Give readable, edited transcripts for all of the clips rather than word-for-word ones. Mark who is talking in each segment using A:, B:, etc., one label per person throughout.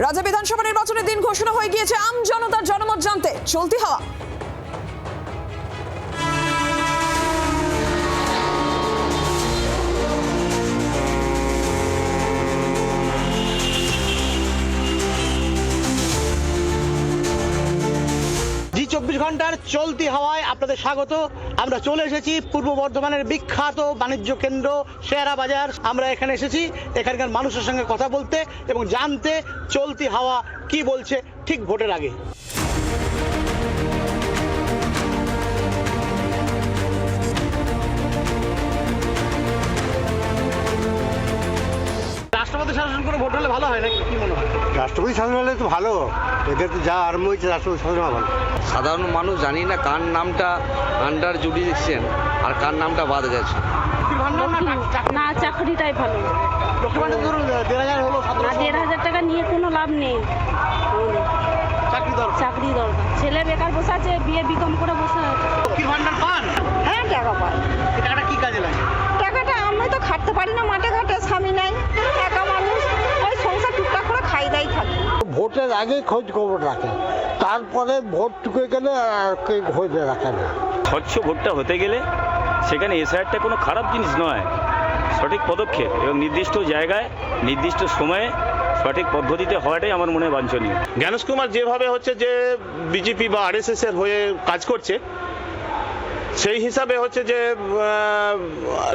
A: রাজ্য বিধানসভা নির্বাচনের দিন ঘোষণা হয়ে গিয়েছে। আম জনতার জনমত জানতে চলতি হাওয়া।
B: জি 24 ঘন্টার চলতি হাওয়ায় আপনাদের স্বাগত। আমরা চলে এসেছি পূর্ব বর্ধমানের বিখ্যাত বাণিজ্য কেন্দ্র শেয়ারা বাজার। আমরা এখানে এসেছি এখানকার মানুষের সঙ্গে কথা বলতে এবং জানতে চলতি হাওয়া কি বলছে ঠিক ভোটের আগে। রাষ্ট্রপতি শাসন করে ভোট হলে ভালো হয় নাকি, কি মনে হয়?
C: রাষ্ট্রপতি শাসন হলে তো ভালো, এদের তো যা আরম্ভ হয়েছে রাষ্ট্রপতি শাসন ভালো।
D: সাধারণ মানুষ জানি না কার নামটা আন্ডার জুডিশিয়াল আর কার নামটা বাদ গেছে।
E: না, চাকরিটাই ভালো।
B: লক্ষ্মী ভান্ডার ধরুন 1,500 হলো,
E: 1,500 টাকা নিয়ে কোনো লাভ নেই। চাকরি দরকার। ছেলে বেকার বসে আছে, বিয়ে বিকম করে বসে আছে।
B: লক্ষ্মী ভান্ডার পান?
F: হ্যাঁ, টাকা পাই।
B: এই টাকাটা কি কাজে লাগে?
F: টাকাটা আমি তো খাটতে পারি না, মাঠে ঘাটে স্বামী নাই, একা মানুষ, ওই সংসার টুকটাক করে খাই দাই থাকি।
C: ভোটের আগে খোঁজ খবর রাখে, তারপরে ভোট টুকে গেলে আর কেউ খোঁজ রাখে না।
G: স্বচ্ছ ভোটটা হতে গেলে সেখানে এসআইআরটা কোনো খারাপ জিনিস নয়, সঠিক পদক্ষেপ এবং নির্দিষ্ট জায়গায় নির্দিষ্ট সময়ে সঠিক পদ্ধতিতে হওয়াটাই আমার মনে হয় বাঞ্ছনীয়।
H: জ্ঞানেশ কুমার যেভাবে হচ্ছে যে বিজেপি বা আরএসএস এর হয়ে কাজ করছে, সেই হিসাবে হচ্ছে যে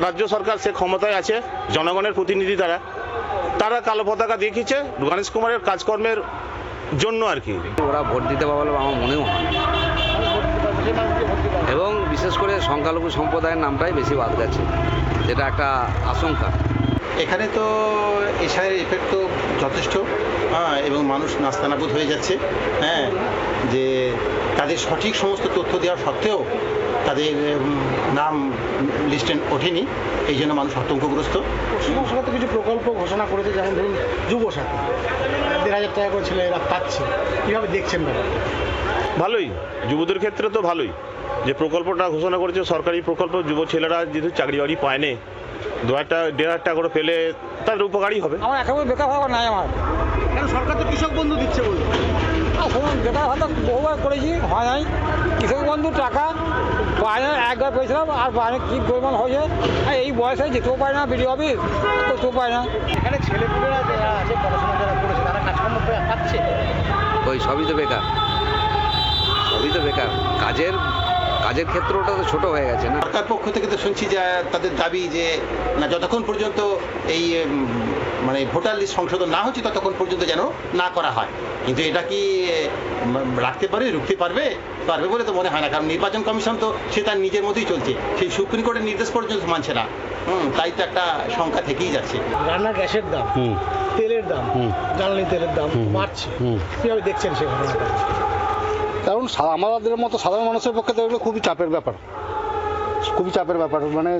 H: রাজ্য সরকার সে ক্ষমতায় আছে, জনগণের প্রতিনিধি তারা কালো পতাকা দেখিয়েছে গণেশ কুমারের কাজকর্মের জন্য আর কি।
D: ওরা ভোট দিতে পারবে বলে আমার মনেও হয়, এবং বিশেষ করে সংখ্যালঘু সম্প্রদায়ের নামটাই বেশি বাদ গেছে, যেটা একটা আশঙ্কা।
I: এখানে তো এসআইয়ের এফেক্ট তো যথেষ্ট, এবং মানুষ নাস্তানাবুদ হয়ে যাচ্ছে। হ্যাঁ, যে তাদের সঠিক সমস্ত তথ্য দেওয়া সত্ত্বেও তাদের নাম লিস্টে ওঠেনি, এই জন্য মানুষ আতঙ্কগ্রস্ত।
B: পশ্চিমবঙ্গ সরকার তো কিছু প্রকল্প ঘোষণা করেছে, যেমন ধরুন যুব সাথী 1,500 টাকা করে ছেলেরা পাচ্ছে, কীভাবে দেখছেন ব্যাপারটা?
H: ভালোই, যুবদের ক্ষেত্রে তো ভালোই যে প্রকল্পটা ঘোষণা করেছে, সরকারি প্রকল্প। যুব ছেলেরা যেহেতু চাকরি বাড়ি পায় না, 1,500 টাকা করে পেলে তাদের উপকারই হবে।
C: আমার একেবারে বেকার ভাবা নাই আমার,
B: কেন সরকার তো কৃষক বন্ধু দিচ্ছে বলছে।
C: শুনুন, বেকার ভাতা বহুবার করেছি, হয় নাই। কৃষক বন্ধু টাকা পায় না, একবার পেয়েছিলাম, আর পায় না, কী পরিমাণ হয়েছে। এই বয়সে যেতেও পায় না বিডিও অফিস, করতেও পায় না।
B: এখানে ছেলেপুলেরা যারা আছে, পড়াশোনা যারা করেছে, তারা কাজকর্ম পাচ্ছে।
D: ওই সবই তো বেকার, সবই তো বেকার। কাজের ক্ষেত্রটা তো ছোট হয়ে গেছে না।
I: সরকার পক্ষ থেকে তো শুনছি যে তাদের দাবি যে না, যতক্ষণ পর্যন্ত এই মানে ভোটার লিস্ট সংশোধন না হচ্ছে ততক্ষণ পর্যন্ত যেন না করা হয়। কিন্তু এটা কি রাখতে পারবে, রুখতে পারবে বলে তো মনে হয় না, কারণ নির্বাচন কমিশন তো সে তার নিজের মতোই চলছে, সেই সুপ্রিম কোর্টের নির্দেশ পর্যন্ত মানছে না। তাই তো একটা শঙ্কা থেকেই যাচ্ছে।
B: রান্নার গ্যাসের দাম, তেলের দাম, জ্বালানি তেলের দাম বাড়ছে, কীভাবে দেখছেন সে ঘটনাটা?
C: কারণ আমাদের মতো সাধারণ মানুষের পক্ষে তো এগুলো খুবই চাপের ব্যাপার, খুবই চাপের ব্যাপার। মানে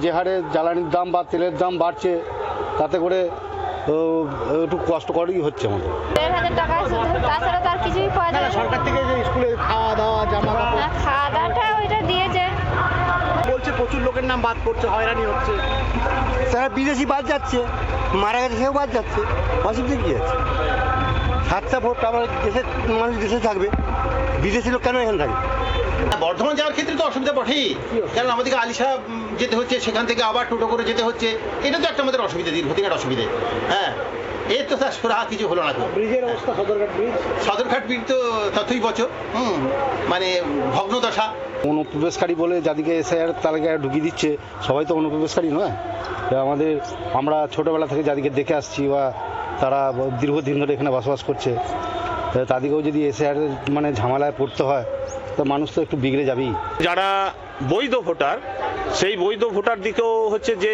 C: যে হারে জ্বালানির দাম বা তেলের দাম বাড়ছে, তাতে করে একটু কষ্টকরই হচ্ছে আমাদের।
E: 1,500 টাকা তাছাড়া তার কিছুই পাওয়া যায় না।
B: সরকার থেকে যে স্কুলে খাওয়া দাওয়া, জামা কাপড়,
E: খাওয়া দাওয়াটা ওইটা দিয়েছে।
B: বলছে প্রচুর লোকের নাম বাদ পড়ছে, হয়রানি হচ্ছে।
C: তারা বিদেশি বাদ যাচ্ছে, মারা গেছে সেও বাদ যাচ্ছে, অসুবিধা কী আছে? 7টা ভোট আমার দেশের মানুষ দেশে থাকবে, বিদেশি লোক কেন এখানে থাকবে?
I: বর্ধমান যাওয়ার ক্ষেত্রে তো অসুবিধা বটেই, কারণ আমাদেরকে আলিশা যেতে হচ্ছে, সেখান থেকে আবার টোটো করে যেতে হচ্ছে, এটা তো একটা আমাদের অসুবিধা, দীর্ঘদিনের অসুবিধে। হ্যাঁ, এর তো তার সুরাহা কিছু হলো না।
B: ব্রিজের অবস্থা,
I: সদরঘাট ব্রিজ তো ততই বছর মানে ভগ্নদশা।
C: অনুপ্রবেশকারী বলে যাদেরকে এসআইআর তালিকায় ঢুকিয়ে দিচ্ছে, সবাই তো অনুপ্রবেশকারী নয়। আমরা ছোটোবেলা থেকে যাদেরকে দেখে আসছি বা তারা দীর্ঘদিন ধরে এখানে বসবাস করছে, তাদেরকেও যদি এসআইআর মানে ঝামেলায় পড়তে হয়, তো মানুষ তো একটু বিগড়ে যাবেই।
H: যারা বৈধ ভোটার, সেই বৈধ ভোটার দিকেও হচ্ছে যে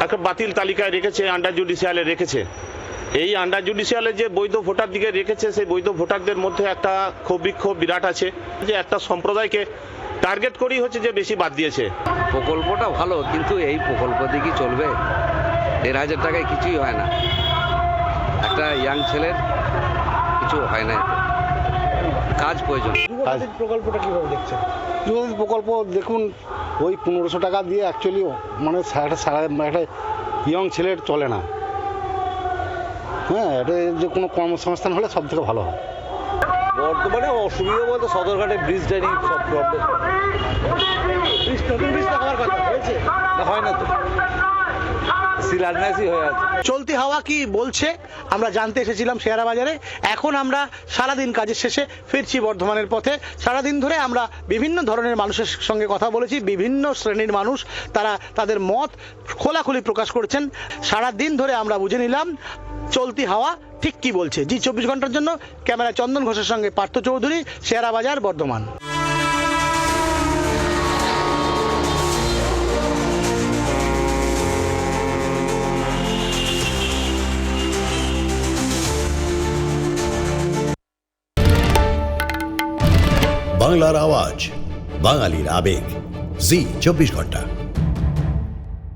H: একটা বাতিল তালিকায় রেখেছে, আন্ডার জুডিশিয়ালে রেখেছে। এই আন্ডার জুডিশিয়ালে যে বৈধ ভোটার দিকে রেখেছে, সেই বৈধ ভোটারদের মধ্যে একটা ক্ষোভ বিক্ষোভ বিরাট আছে, যে একটা সম্প্রদায়কে টার্গেট করেই হচ্ছে যে বেশি বাদ দিয়েছে।
D: প্রকল্পটা ভালো, কিন্তু এই প্রকল্প দিয়ে কি চলবে? 1,500 টাকায় কিছুই হয় না, একটা ইয়াং ছেলের কিছু হয় না, কাজ প্রয়োজন।
B: প্রকল্পটা কিভাবে দেখছেন?
C: যুবতী প্রকল্প দেখুন, ওই 1500 টাকা দিয়ে অ্যাকচুয়ালি মানে একটা ইয়ং ছেলের চলে না। হ্যাঁ, এটা যে কোনো কর্মসংস্থান হলে সব থেকে ভালো হয়।
D: বর্তমানে অসুবিধা বলতে সদরঘাটে ব্রিজ ডাইনিং সব প্রবলেম।
B: নতুন ব্রিজ তো হওয়ার কথা হয়েছে,
D: হয় না তো, শিলান্যাসই হয়ে আছে।
B: চলতি হাওয়া কি বলছে আমরা জানতে এসেছিলাম শেয়ারা বাজারে। এখন আমরা সারাদিন কাজের শেষে ফিরছি বর্ধমানের পথে। সারাদিন ধরে আমরা বিভিন্ন ধরনের মানুষের সঙ্গে কথা বলেছি, বিভিন্ন শ্রেণীর মানুষ, তারা তাদের মত খোলাখুলি প্রকাশ করেছেন। সারাদিন ধরে আমরা বুঝে নিলাম চলতি হাওয়া ঠিক কি বলছে। জি 24 ঘন্টার জন্য ক্যামেরা চন্দন ঘোষের সঙ্গে পার্থ চৌধুরী, শেয়ারা বাজার, বর্ধমান।
J: বাংলার আওয়াজ, বাঙালির আবেগ, জি 24 ঘন্টা।